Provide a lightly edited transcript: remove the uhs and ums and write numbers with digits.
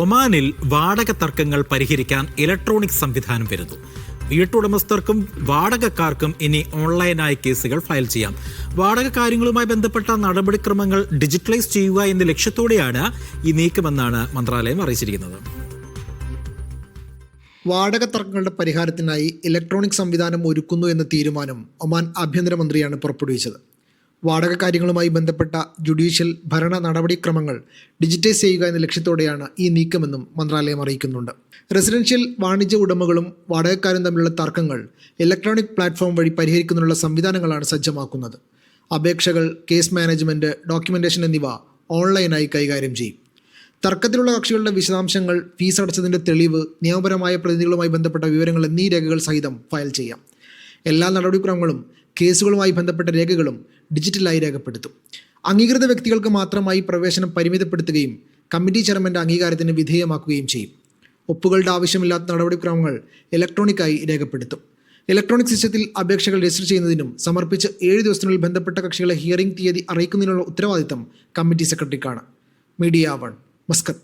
ഒമാനിൽ വാടക തർക്കങ്ങൾ പരിഹരിക്കാൻ ഇലക്ട്രോണിക് സംവിധാനം വരുന്നു. വീട്ടുടമസ്ഥർക്കും വാടകക്കാർക്കും ഇനി ഓൺലൈനായി കേസുകൾ ഫയൽ ചെയ്യാം. വാടക കാര്യങ്ങളുമായി ബന്ധപ്പെട്ട നടപടിക്രമങ്ങൾ ഡിജിറ്റലൈസ് ചെയ്യുക എന്ന ലക്ഷ്യത്തോടെയാണ് ഈ നീക്കമെന്നാണ് മന്ത്രാലയം അറിയിച്ചിരിക്കുന്നത്. വാടക തർക്കങ്ങളുടെ പരിഹാരത്തിനായി ഇലക്ട്രോണിക് സംവിധാനം ഒരുക്കുന്നു എന്ന തീരുമാനം ഒമാൻ ആഭ്യന്തരമന്ത്രിയാണ് പുറപ്പെടുവിച്ചത്. വാടക കാര്യങ്ങളുമായി ബന്ധപ്പെട്ട ജുഡീഷ്യൽ ഭരണ നടപടിക്രമങ്ങൾ ഡിജിറ്റൈസ് ചെയ്യുക എന്ന ലക്ഷ്യത്തോടെയാണ് ഈ നീക്കമെന്നും മന്ത്രാലയം അറിയിക്കുന്നുണ്ട്. റെസിഡൻഷ്യൽ വാണിജ്യ ഉടമകളും വാടകക്കാരും തമ്മിലുള്ള തർക്കങ്ങൾ ഇലക്ട്രോണിക് പ്ലാറ്റ്ഫോം വഴി പരിഹരിക്കുന്നതിനുള്ള സംവിധാനങ്ങളാണ് സജ്ജമാക്കുന്നത്. അപേക്ഷകൾ, കേസ് മാനേജ്മെൻറ്റ്, ഡോക്യുമെൻറ്റേഷൻ എന്നിവ ഓൺലൈനായി കൈകാര്യം ചെയ്യും. തർക്കത്തിലുള്ള കക്ഷികളുടെ വിശദാംശങ്ങൾ, ഫീസ് അടച്ചതിൻ്റെ തെളിവ്, നിയമപരമായ പ്രതിനിധികളുമായി ബന്ധപ്പെട്ട വിവരങ്ങൾ എന്നീ രേഖകൾ സഹിതം ഫയൽ ചെയ്യാം. എല്ലാ നടപടിക്രമങ്ങളും കേസുകളുമായി ബന്ധപ്പെട്ട രേഖകളും ഡിജിറ്റലായി രേഖപ്പെടുത്തും. അംഗീകൃത വ്യക്തികൾക്ക് മാത്രമായി പ്രവേശനം പരിമിതപ്പെടുത്തുകയും കമ്മിറ്റി ചെയർമാൻ്റെ അംഗീകാരത്തിന് വിധേയമാക്കുകയും ചെയ്യും. ഒപ്പുകളുടെ ആവശ്യമില്ലാത്ത നടപടിക്രമങ്ങൾ ഇലക്ട്രോണിക്കായി രേഖപ്പെടുത്തും. ഇലക്ട്രോണിക് സിസ്റ്റത്തിൽ അപേക്ഷകൾ രജിസ്റ്റർ ചെയ്യുന്നതിനും സമർപ്പിച്ച് 7 ദിവസത്തിനുള്ളിൽ ബന്ധപ്പെട്ട കക്ഷികളെ ഹിയറിംഗ് തീയതി അറിയിക്കുന്നതിനുള്ള ഉത്തരവാദിത്തം കമ്മിറ്റി സെക്രട്ടറിക്കാണ്. Media 1, Muscat.